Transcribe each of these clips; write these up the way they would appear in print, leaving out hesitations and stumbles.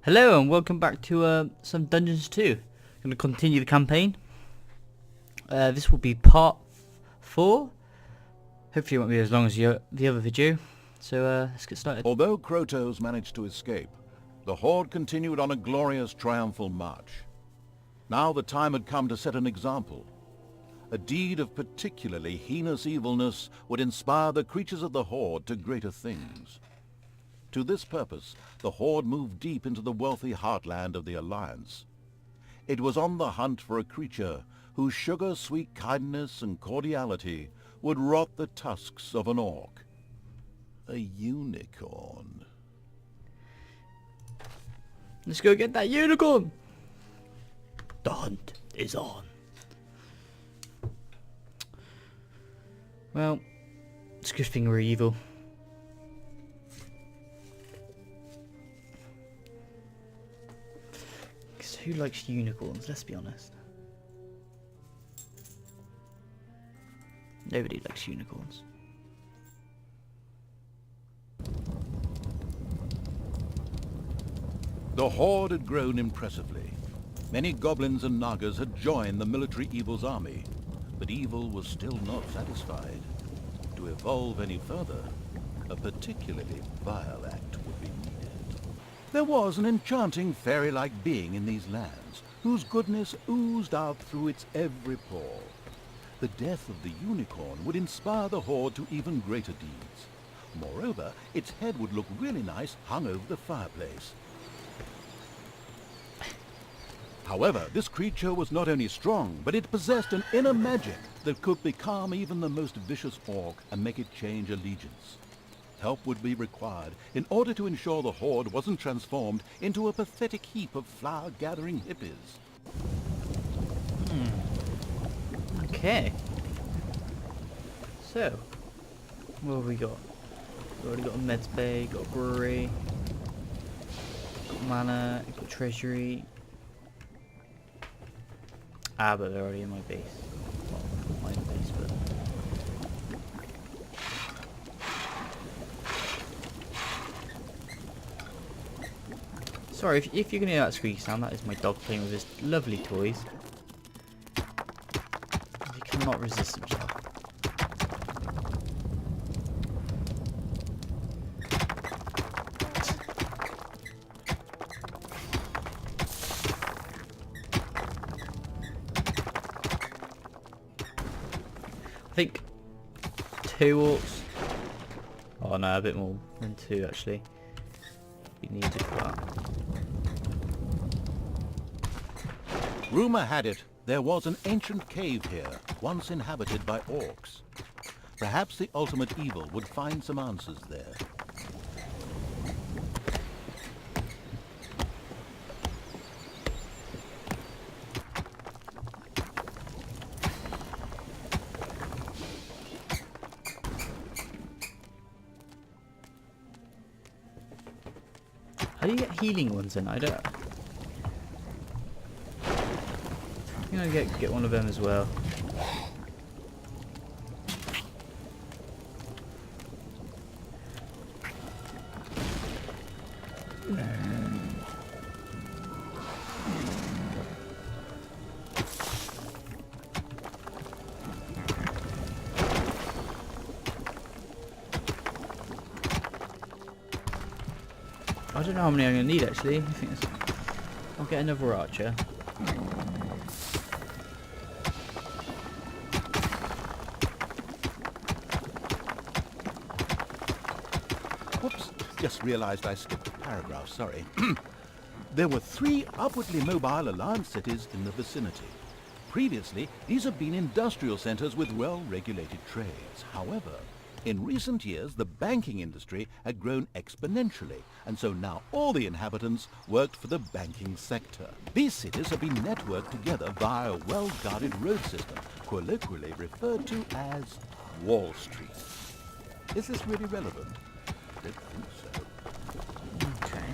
Hello and welcome back to some Dungeons 2. Going to continue the campaign. This will be part 4. Hopefully it won't be as long as the other video. So let's get started. Although Krotos managed to escape, the Horde continued on a glorious triumphal march. Now the time had come to set an example. A deed of particularly heinous evilness would inspire the creatures of the Horde to greater things. To this purpose, the Horde moved deep into the wealthy heartland of the Alliance. It was on the hunt for a creature whose sugar-sweet kindness and cordiality would rot the tusks of an orc. A unicorn. Let's go get that unicorn! The hunt is on. Well, it's a good thing we're evil. Who likes unicorns? Let's be honest. Nobody likes unicorns. The Horde had grown impressively. Many goblins and nagas had joined the military evil's army, but evil was still not satisfied. To evolve any further, a particularly vile act would be needed. There was an enchanting fairy-like being in these lands, whose goodness oozed out through its every pore. The death of the unicorn would inspire the Horde to even greater deeds. Moreover, its head would look really nice hung over the fireplace. However, this creature was not only strong, but it possessed an inner magic that could becalm even the most vicious orc and make it change allegiance. Help would be required in order to ensure the Horde wasn't transformed into a pathetic heap of flower-gathering hippies. Okay. So, what have we got? We've already got a meds bay, got a brewery, got mana, got treasury. Ah, but they're already in my base. Well, not my base, but... Sorry, if you can hear that squeaky sound, that is my dog playing with his lovely toys. He cannot resist himself. I think 2 orcs. Oh no, a bit more than 2 actually. We need to for that. Rumor had it there was an ancient cave here, once inhabited by orcs. Perhaps the ultimate evil would find some answers there. How do you get healing ones in? I don't... I'm gonna get one of them as well. I don't know how many I'm gonna need actually. I think I'll get another archer. Whoops, just realized I skipped a paragraph, sorry. There were 3 upwardly mobile Alliance cities in the vicinity. Previously, these had been industrial centers with well-regulated trades. However, in recent years, the banking industry had grown exponentially, and so now all the inhabitants worked for the banking sector. These cities have been networked together via a well-guarded road system, colloquially referred to as Wall Street. Is this really relevant? I don't think so. Okay.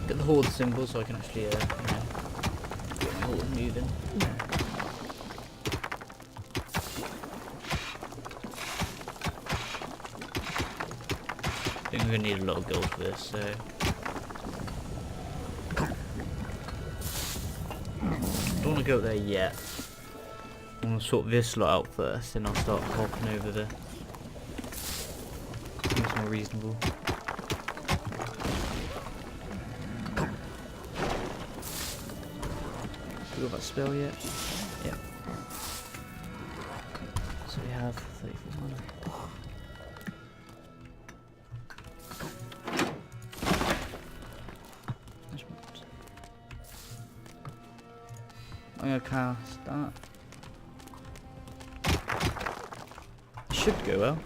Get the horde symbol so I can actually, get my horde moving. I think we're going to need a lot of gold for this, so... Don't want to go up there yet. I want to sort this lot out first, then I'll start hopping over there. Seems more reasonable. Do we got that spell yet? Yep. So we have 34 mana. I'm gonna cast that. It should go well.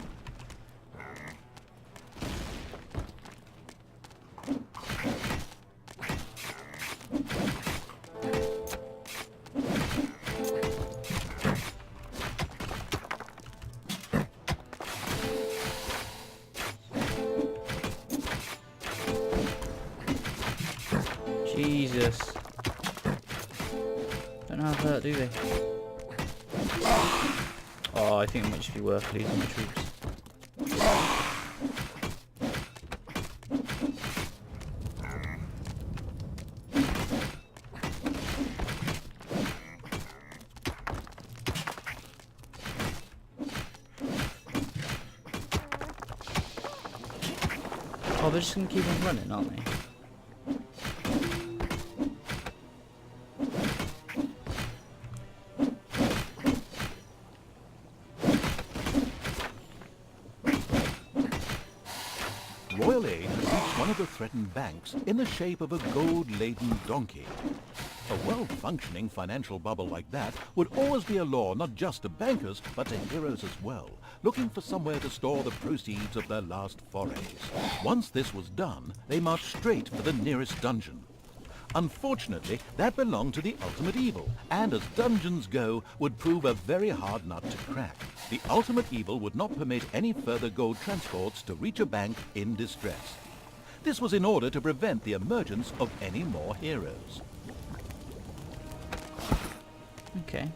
Jesus. Don't have that, do they? Oh, I think it might just be worth losing my troops. Oh, they're just gonna keep on running, aren't they? Royal aid had reached one of the threatened banks in the shape of a gold-laden donkey. A well-functioning financial bubble like that would always be a law not just to bankers, but to heroes as well, looking for somewhere to store the proceeds of their last forays. Once this was done, they marched straight for the nearest dungeon. Unfortunately, that belonged to the Ultimate Evil, and as dungeons go, would prove a very hard nut to crack. The Ultimate Evil would not permit any further gold transports to reach a bank in distress. This was in order to prevent the emergence of any more heroes. Okay.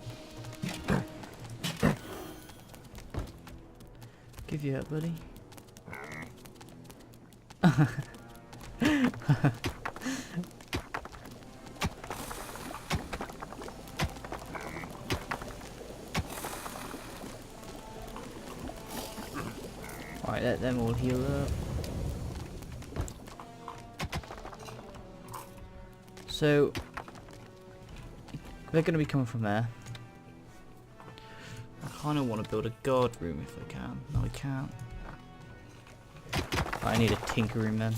Give you up, buddy. Alright, let them all heal up. So, they're going to be coming from there. I kind of want to build a guard room if I can. No, I can't. I need a tinker room then.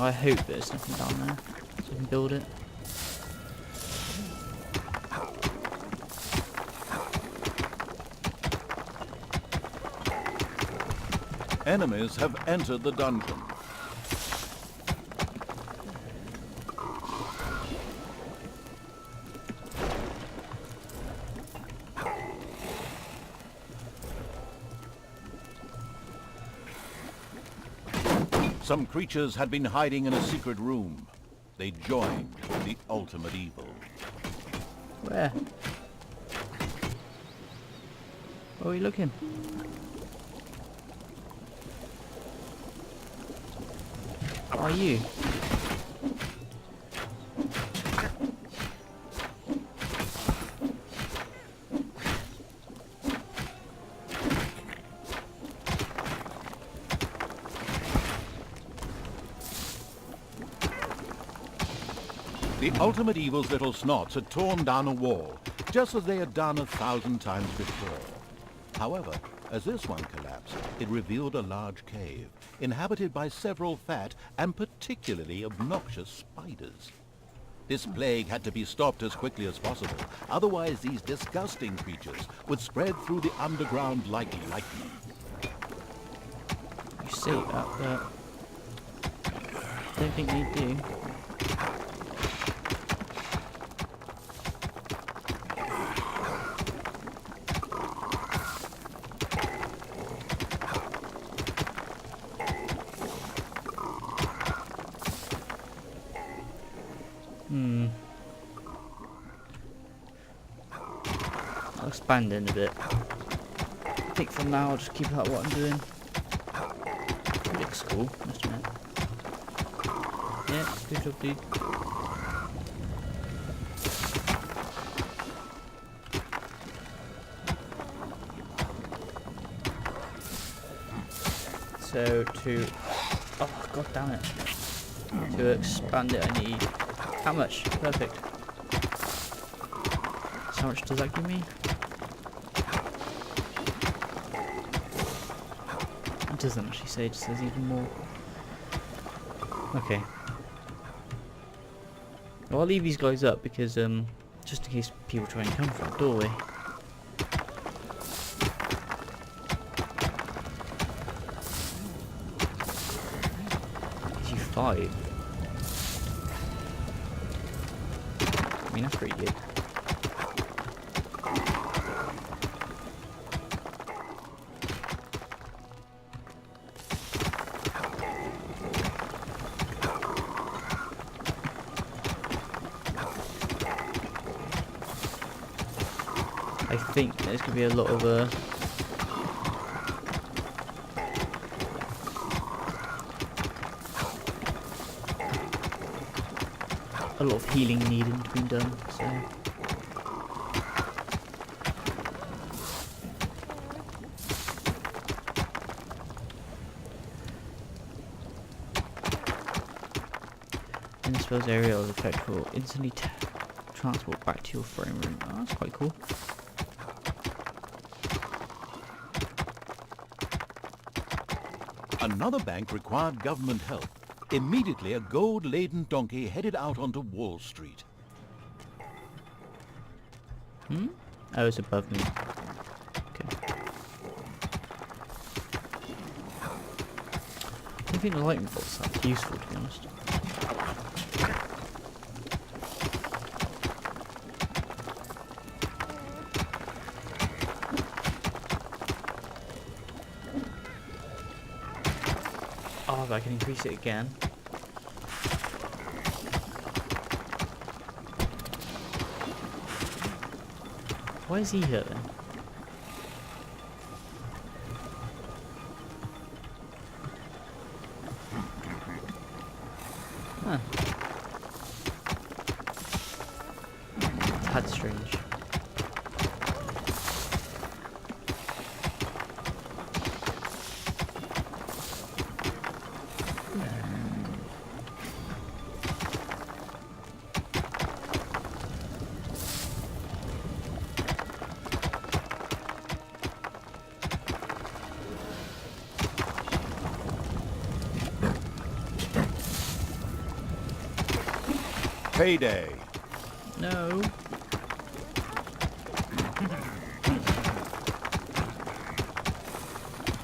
I hope there's nothing down there, so I can build it. Enemies have entered the dungeon. Some creatures had been hiding in a secret room. They joined the Ultimate Evil. Where? Where are we looking? Are you? The Ultimate Evil's little snots had torn down a wall, just as they had done 1,000 times before. However, as this one collapsed, it revealed a large cave, inhabited by several fat and particularly obnoxious spiders. This plague had to be stopped as quickly as possible, otherwise these disgusting creatures would spread through the underground like lightning. You say that, but I don't think they do. expand in a bit. I think for now I'll just keep out what I'm doing. It looks cool, must admit. Yeah, good job, dude. So to, oh god damn it, to expand it I need, how much? Perfect. So how much does that give me? It doesn't actually say, it just says even more. Okay. Well, I'll leave these guys up because just in case people try and come from the doorway. Gives you 5. I mean, that's pretty good. I think there's going to be a lot of healing needing to be done, so in this spell's area of effect will instantly transport back to your frame room. Oh, that's quite cool. Another bank required government help. Immediately, a gold-laden donkey headed out onto Wall Street. Oh, it's above me. Okay. I don't think the lightning bolt's that useful, to be honest. Oh, but I can increase it again. Why is he here then? Huh. That's strange. Payday. No.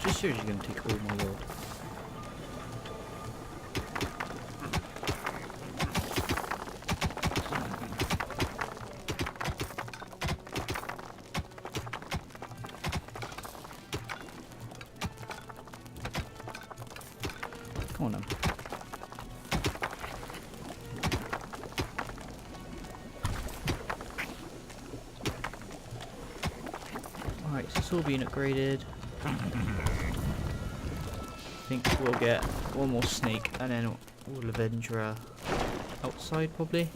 Just sure you're going to take all my wood. Come on then. Alright, so it's all been upgraded. I think we'll get one more snake and then we'll venture outside probably.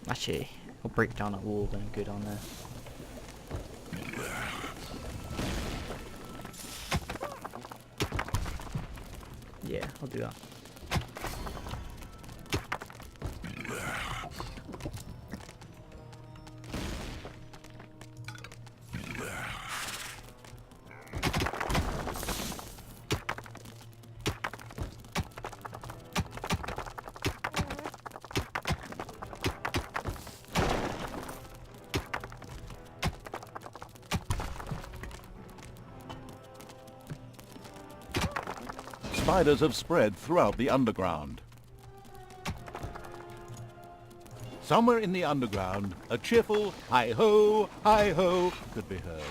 Actually, I'll break down that wall then go down there. Yeah, I'll do that. Spiders have spread throughout the underground. Somewhere in the underground, a cheerful hi-ho, hi-ho could be heard.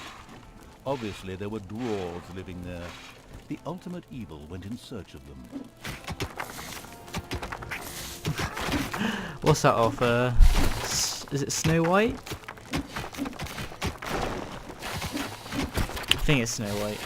Obviously, there were dwarves living there. The ultimate evil went in search of them. What's that off? Is it Snow White? I think it's Snow White.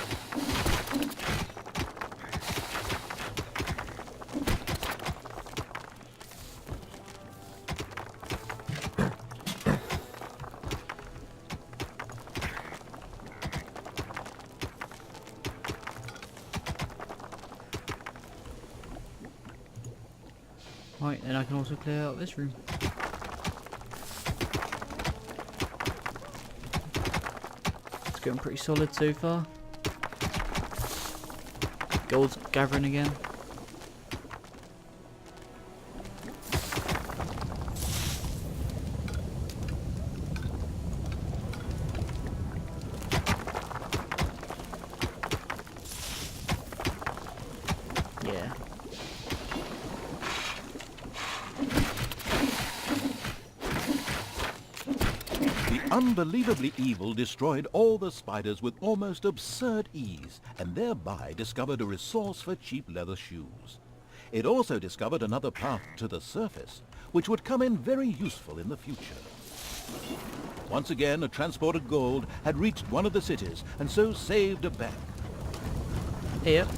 Right, and I can also clear out this room. It's going pretty solid so far. Gold's gathering again. Yeah. Unbelievably evil destroyed all the spiders with almost absurd ease, and thereby discovered a resource for cheap leather shoes. It also discovered another path to the surface, which would come in very useful in the future. Once again, a transport of gold had reached one of the cities, and so saved a bank. Yep.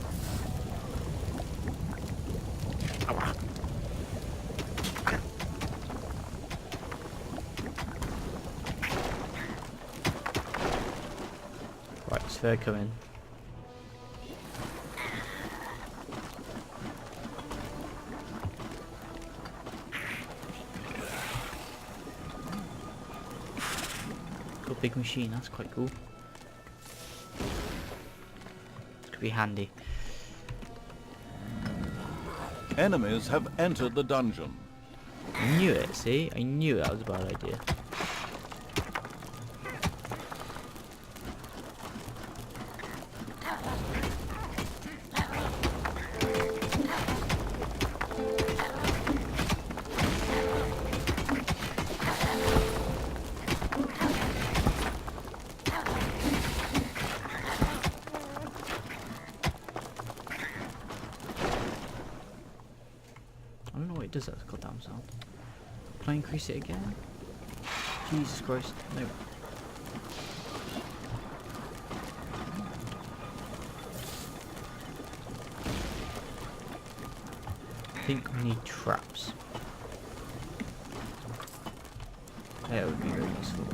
Right, it's fair coming. Got a big machine, that's quite cool. This could be handy. Enemies have entered the dungeon. I knew it, see? I knew that was a bad idea. I don't know what it does, that goddamn sound. Can I increase it again? Jesus Christ, no. I think we need traps. That would be very useful.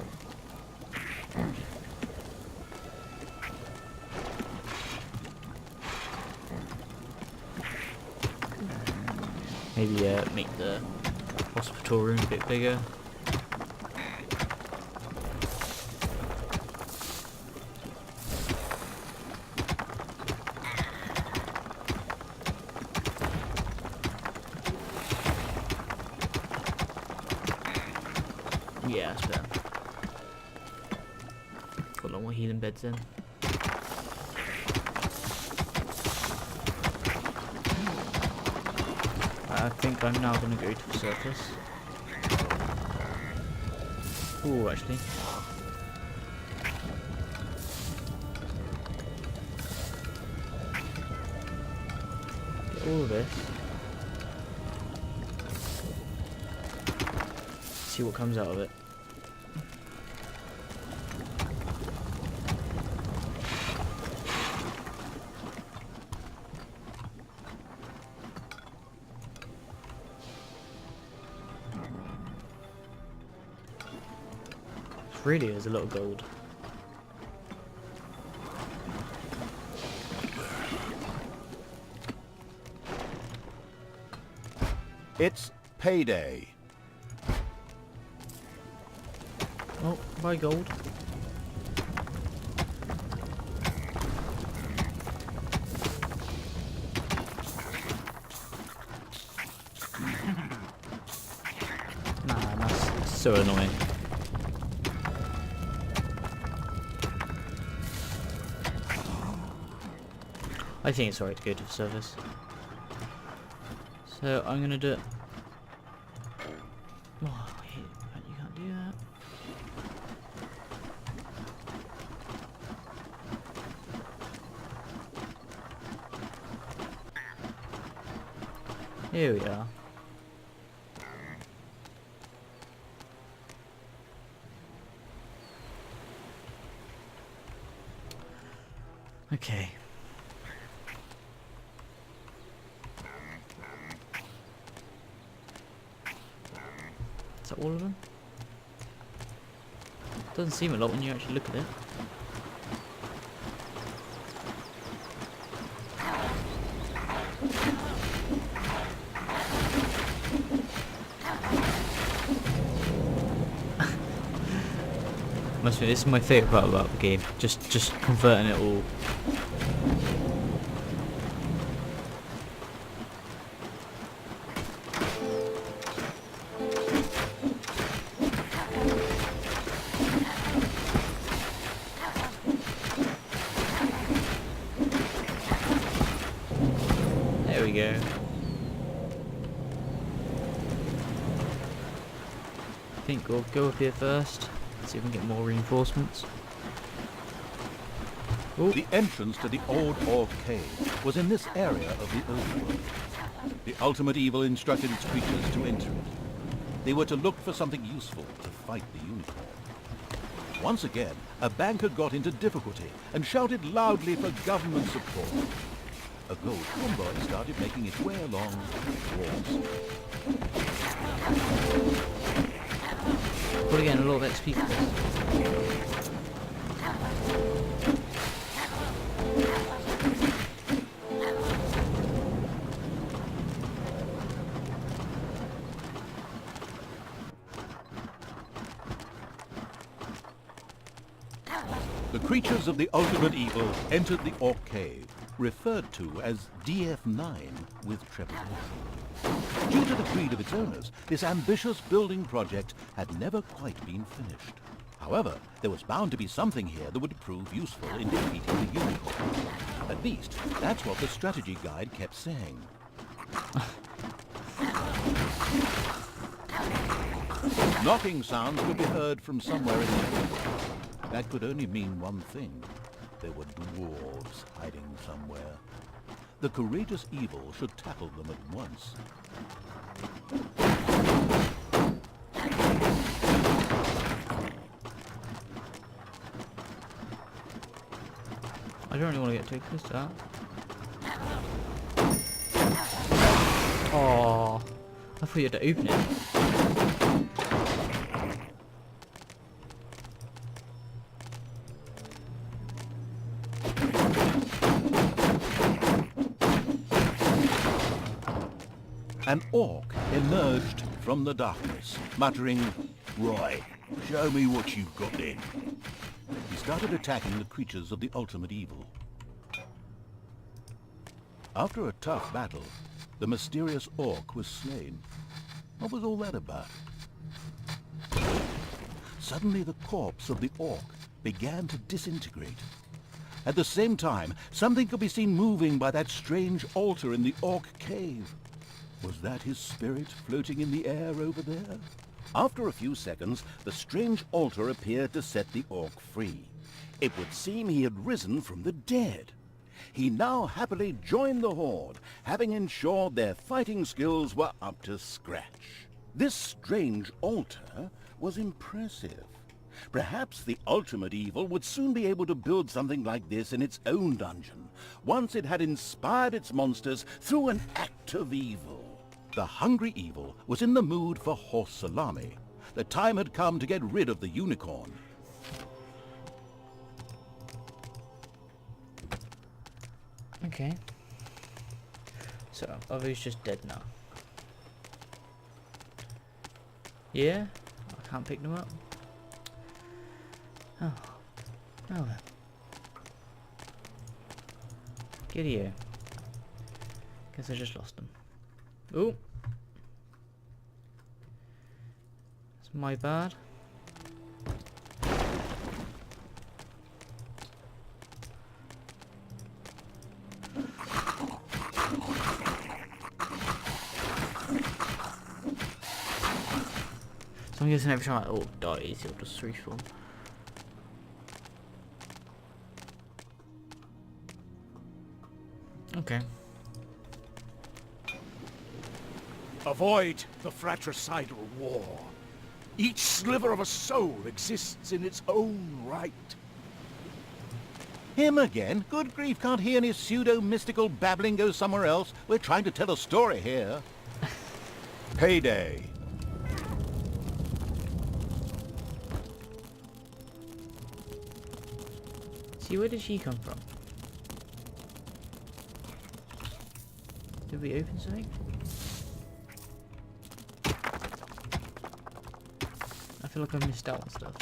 Maybe make the hospital room a bit bigger. Yeah, that's better. Got a lot more healing beds then. I think I'm now going to go to the surface. Ooh, actually. Get all of this. See what comes out of it. Really is a lot of gold. It's payday. Oh, buy gold. Nah, that's so annoying. I think it's alright to go to the surface. So I'm gonna do it. Oh, you can't do that. Here we are. Okay. Is that all of them? Doesn't seem a lot when you actually look at it. Must be, this is my favourite part about the game. Just converting it all. There we go. I think we'll go up here first. See if we can get more reinforcements. Ooh. The entrance to the old Orc Cave was in this area of the overworld. The ultimate evil instructed its creatures to enter it. They were to look for something useful to fight the unicorn. Once again, a banker got into difficulty and shouted loudly for government support. A gold convoy started making its way along the walls. Probably getting a lot of XP for this. The creatures of the ultimate evil entered the Orc Cave, referred to as DF9 with trepidation. Due to the greed of its owners, this ambitious building project had never quite been finished. However, there was bound to be something here that would prove useful in defeating the unicorn. At least, that's what the strategy guide kept saying. Knocking sounds could be heard from somewhere in the area. That could only mean one thing. There were dwarves hiding somewhere. The courageous evil should tackle them at once. I don't really want to get too close to that. Oh, I thought you had to open it. An orc emerged from the darkness, muttering, "Right, show me what you've got then." He started attacking the creatures of the ultimate evil. After a tough battle, the mysterious orc was slain. What was all that about? Suddenly the corpse of the orc began to disintegrate. At the same time, something could be seen moving by that strange altar in the Orc Cave. Was that his spirit floating in the air over there? After a few seconds, the strange altar appeared to set the orc free. It would seem he had risen from the dead. He now happily joined the horde, having ensured their fighting skills were up to scratch. This strange altar was impressive. Perhaps the ultimate evil would soon be able to build something like this in its own dungeon, once it had inspired its monsters through an act of evil. The hungry evil was in the mood for horse salami. The time had come to get rid of the unicorn. Okay. So, Ovo's just dead now. Yeah? I can't pick them up. Oh. Oh well. Get here. Guess I just lost them. Ooh. It's my bad. So I'm guessing every time I dies, he'll just respawn. Okay. Avoid the fratricidal war. Each sliver of a soul exists in its own right. Him again? Good grief, can't he and his pseudo-mystical babbling go somewhere else? We're trying to tell a story here. Payday. See, where did she come from? Did we open something? I feel like I missed out on stuff.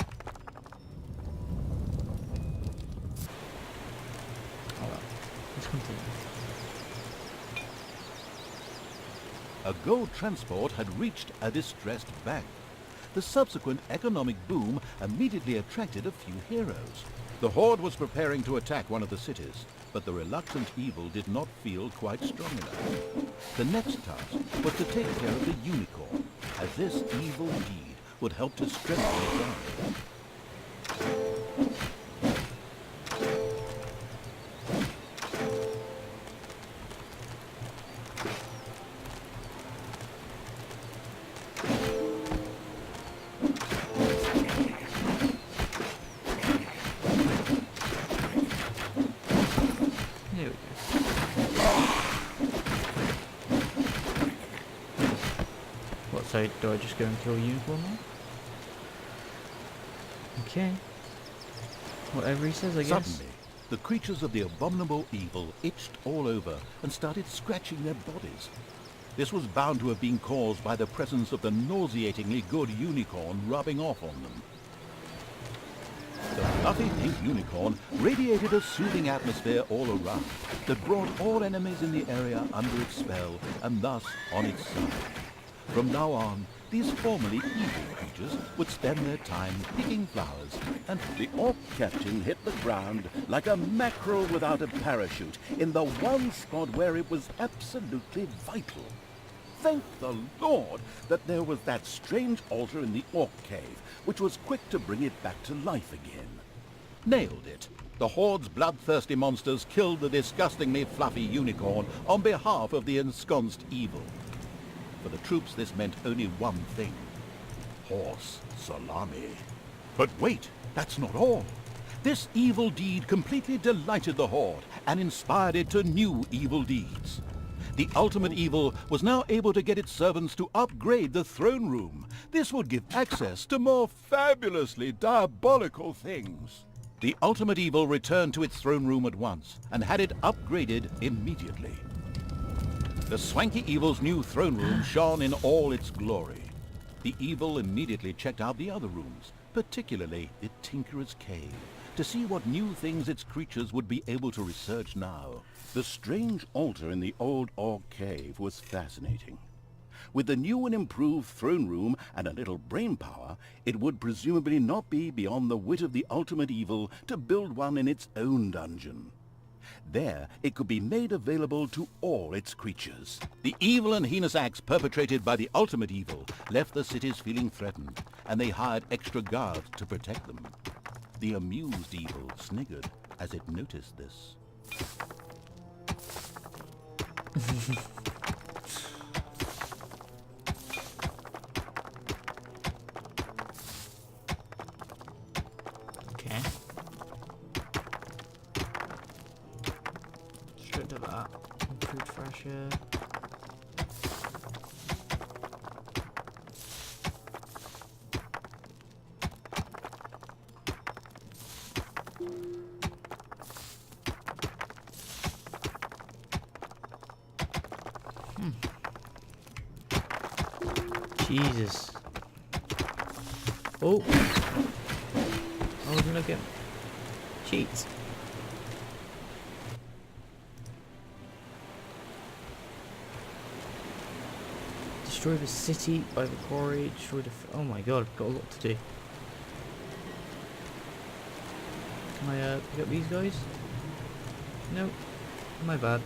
Oh well, let's continue. A gold transport had reached a distressed bank. The subsequent economic boom immediately attracted a few heroes. The Horde was preparing to attack one of the cities, but the reluctant evil did not feel quite strong enough. The next task was to take care of the Unicorn, as this evil deed would help to strengthen its army. There we go. What, so do I just go and kill a unicorn now? Okay. Whatever he says, I guess. Suddenly, the creatures of the abominable evil itched all over and started scratching their bodies. This was bound to have been caused by the presence of the nauseatingly good unicorn rubbing off on them. The fluffy pink unicorn radiated a soothing atmosphere all around that brought all enemies in the area under its spell and thus on its side. From now on, these formerly evil creatures would spend their time picking flowers, and the orc captain hit the ground like a mackerel without a parachute in the one spot where it was absolutely vital. Thank the Lord that there was that strange altar in the orc cave, which was quick to bring it back to life again. Nailed it. The Horde's bloodthirsty monsters killed the disgustingly fluffy unicorn on behalf of the ensconced evil. For the troops, this meant only one thing: horse salami. But wait, that's not all. This evil deed completely delighted the Horde and inspired it to new evil deeds. The ultimate evil was now able to get its servants to upgrade the throne room. This would give access to more fabulously diabolical things. The ultimate evil returned to its throne room at once and had it upgraded immediately. The swanky evil's new throne room shone in all its glory. The evil immediately checked out the other rooms, particularly the Tinkerer's Cave, to see what new things its creatures would be able to research now. The strange altar in the old orc cave was fascinating. With the new and improved throne room and a little brain power, it would presumably not be beyond the wit of the ultimate evil to build one in its own dungeon. There, it could be made available to all its creatures. The evil and heinous acts perpetrated by the ultimate evil left the cities feeling threatened, and they hired extra guards to protect them. The amused evil sniggered as it noticed this. Okay. Straight to that. Food fresher. Jesus. Oh. Oh, look at cheats. Destroy the city by the quarry. Destroy the. Oh my god, I've got a lot to do. Can I pick up these guys? No. My bad.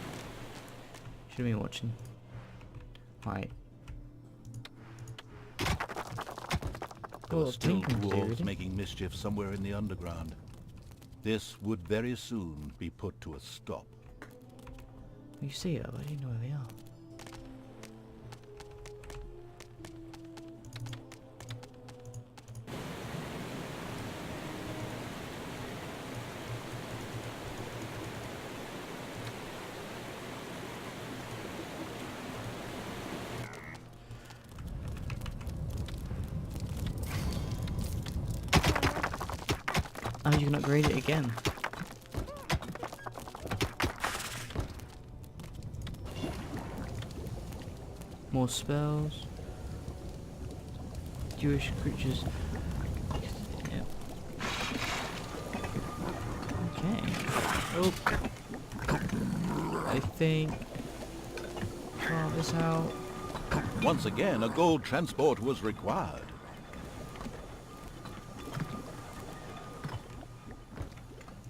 Should have been watching. Right. There were Well, still Tinker can do, dwarves really. making mischief somewhere in the underground. This would very soon be put to a stop. You see it, but I didn't know where they are. Oh, you can upgrade it again. More spells. Jewish creatures. Yeah. Okay. Oh. I think. Carve this out. Once again, a gold transport was required.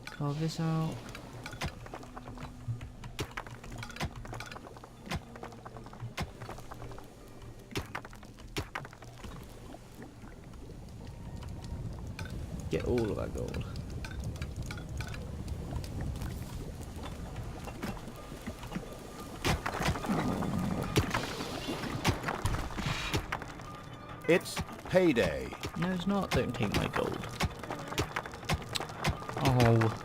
Carve this out. Get all of that gold. It's payday. No, it's not. Don't take my gold. Oh.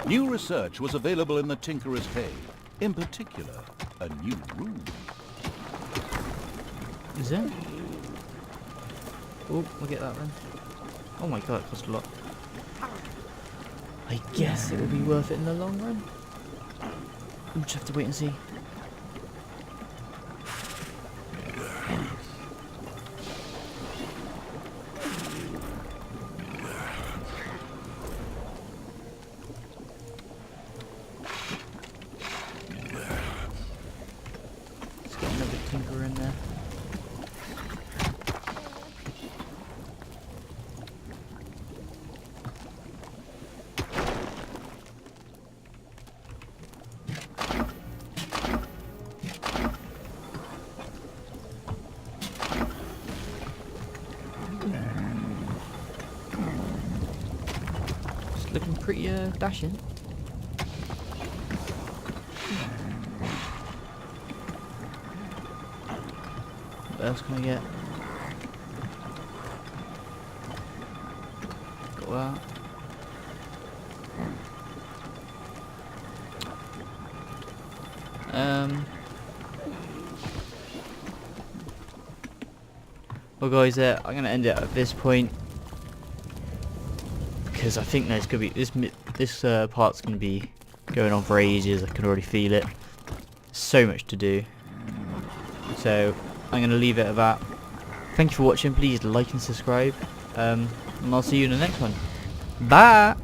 New research was available in the Tinkerer's Cave. In particular, a new room. Is it? Oh, we'll get that then. Oh my god, it cost a lot. I guess it will be worth it in the long run. We'll just have to wait and see. Let's get another tinker in there. It's looking pretty dashing. What else can I get? Got that. Well guys, I'm gonna end it at this point because I think there's gonna be this part's gonna be going on for ages. I can already feel it. So much to do. So I'm gonna leave it at that. Thank you for watching. Please like and subscribe. And I'll see you in the next one. Bye.